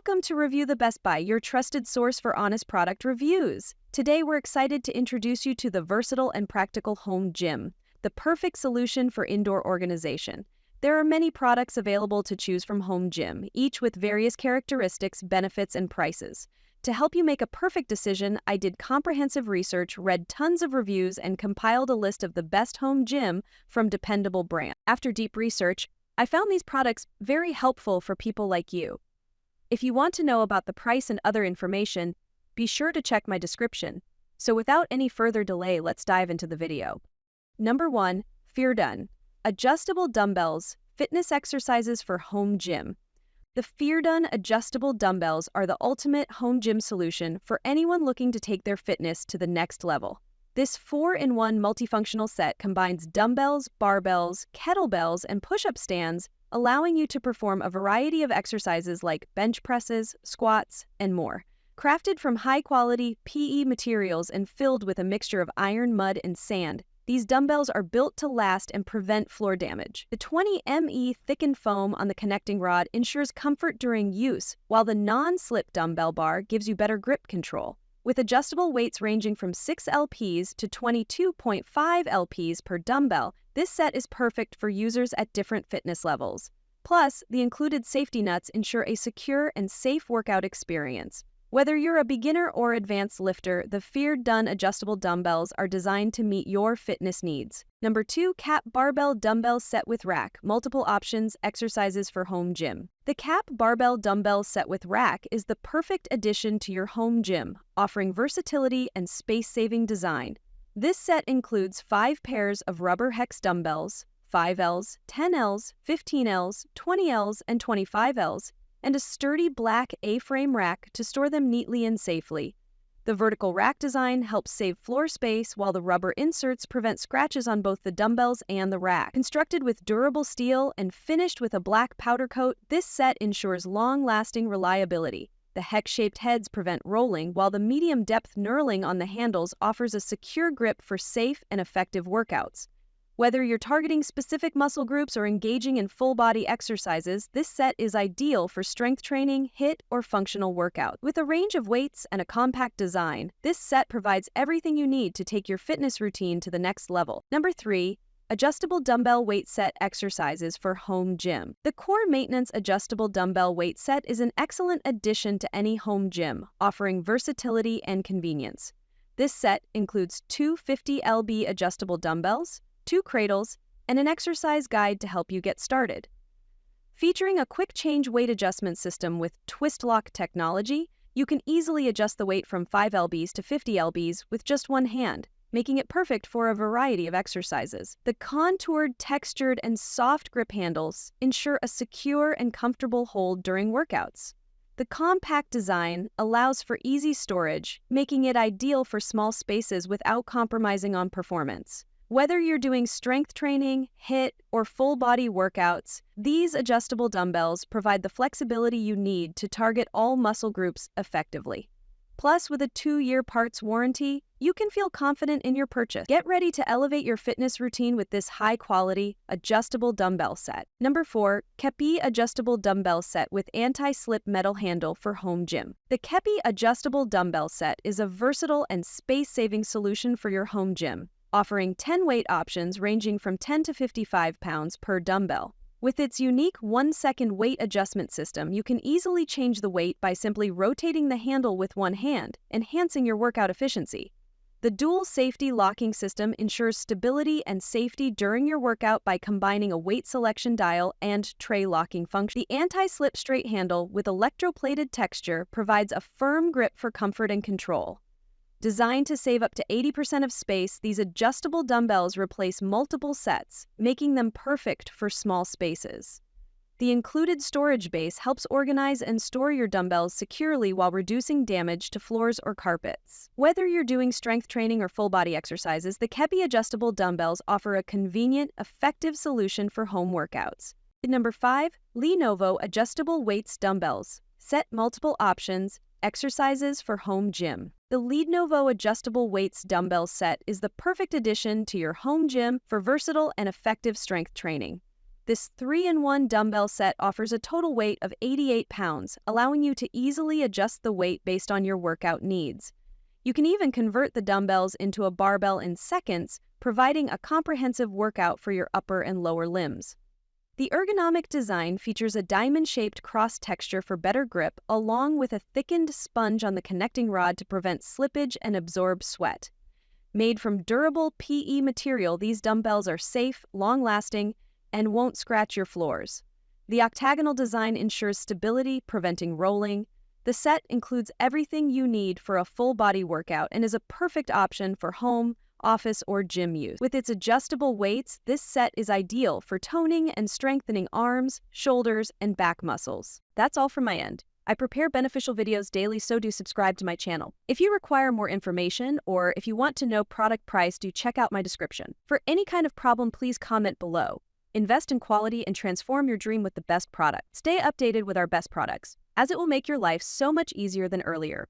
Welcome to Review the Best Buy, your trusted source for honest product reviews. Today we're excited to introduce you to the versatile and practical home gym, the perfect solution for indoor organization. There are many products available to choose from Home Gym, each with various characteristics, benefits, and prices. To help you make a perfect decision, I did comprehensive research, read tons of reviews, and compiled a list of the best home gym from dependable brands. After deep research, I found these products very helpful for people like you. If you want to know about the price and other information, be sure to check my description. So without any further delay, let's dive into the video. Number 1. FEIERDUN. Adjustable dumbbells, fitness exercises for home gym. The FEIERDUN adjustable dumbbells are the ultimate home gym solution for anyone looking to take their fitness to the next level. This 4-in-1 multifunctional set combines dumbbells, barbells, kettlebells, and push-up stands, allowing you to perform a variety of exercises like bench presses, squats, and more. Crafted from high-quality PE materials and filled with a mixture of iron, mud, and sand, these dumbbells are built to last and prevent floor damage. The 20 ME thickened foam on the connecting rod ensures comfort during use, while the non-slip dumbbell bar gives you better grip control. With adjustable weights ranging from 6 lps to 22.5 lps per dumbbell, this set is perfect for users at different fitness levels. Plus, the included safety nuts ensure a secure and safe workout experience. Whether you're a beginner or advanced lifter, the FEIERDUN adjustable dumbbells are designed to meet your fitness needs. Number 2. Cap Barbell Dumbbell Set with Rack. Multiple options, exercises for home gym. The Cap Barbell Dumbbell Set with Rack is the perfect addition to your home gym, offering versatility and space-saving design. This set includes 5 pairs of rubber hex dumbbells, 5Ls, 10Ls, 15Ls, 20Ls, and 25Ls, and a sturdy black A-frame rack to store them neatly and safely. The vertical rack design helps save floor space, while the rubber inserts prevent scratches on both the dumbbells and the rack. Constructed with durable steel and finished with a black powder coat, this set ensures long-lasting reliability. The hex-shaped heads prevent rolling, while the medium-depth knurling on the handles offers a secure grip for safe and effective workouts. Whether you're targeting specific muscle groups or engaging in full-body exercises, this set is ideal for strength training, HIIT, or functional workout. With a range of weights and a compact design, this set provides everything you need to take your fitness routine to the next level. Number 3. Adjustable Dumbbell Weight Set Exercises for Home Gym. The Core Maintenance Adjustable Dumbbell Weight Set is an excellent addition to any home gym, offering versatility and convenience. This set includes 2 50 lb adjustable dumbbells, 2 cradles, and an exercise guide to help you get started. Featuring a quick change weight adjustment system with twist lock technology, you can easily adjust the weight from 5 lbs to 50 lbs with just one hand, making it perfect for a variety of exercises. The contoured, textured, and soft grip handles ensure a secure and comfortable hold during workouts. The compact design allows for easy storage, making it ideal for small spaces without compromising on performance. Whether you're doing strength training, HIIT, or full-body workouts, these adjustable dumbbells provide the flexibility you need to target all muscle groups effectively. Plus, with a 2-year parts warranty, you can feel confident in your purchase. Get ready to elevate your fitness routine with this high-quality, adjustable dumbbell set. Number 4. Keppi Adjustable Dumbbell Set with Anti-Slip Metal Handle for Home Gym. The Keppi Adjustable Dumbbell Set is a versatile and space-saving solution for your home gym, offering 10 weight options ranging from 10 to 55 pounds per dumbbell. With its unique 1-second weight adjustment system, you can easily change the weight by simply rotating the handle with one hand, enhancing your workout efficiency. The dual safety locking system ensures stability and safety during your workout by combining a weight selection dial and tray locking function. The anti-slip straight handle with electroplated texture provides a firm grip for comfort and control. Designed to save up to 80% of space, these adjustable dumbbells replace multiple sets, making them perfect for small spaces. The included storage base helps organize and store your dumbbells securely while reducing damage to floors or carpets. Whether you're doing strength training or full-body exercises, the Keppi adjustable dumbbells offer a convenient, effective solution for home workouts. Number 5. LEADNOVO Adjustable Weights Dumbbells. Set multiple options, exercises for home gym. The LEADNOVO Adjustable Weights Dumbbell Set is the perfect addition to your home gym for versatile and effective strength training. This 3-in-1 dumbbell set offers a total weight of 88 pounds, allowing you to easily adjust the weight based on your workout needs. You can even convert the dumbbells into a barbell in seconds, providing a comprehensive workout for your upper and lower limbs. The ergonomic design features a diamond-shaped cross texture for better grip, along with a thickened sponge on the connecting rod to prevent slippage and absorb sweat. Made from durable PE material, these dumbbells are safe, long-lasting, and won't scratch your floors. The octagonal design ensures stability, preventing rolling. The set includes everything you need for a full-body workout and is a perfect option for home, office, or gym use. With its adjustable weights, this set is ideal for toning and strengthening arms, shoulders, and back muscles. That's all from my end. I prepare beneficial videos daily, so do subscribe to my channel. If you require more information or if you want to know product price, do check out my description. For any kind of problem, please comment below. Invest in quality and transform your dream with the best product. Stay updated with our best products, as it will make your life so much easier than earlier.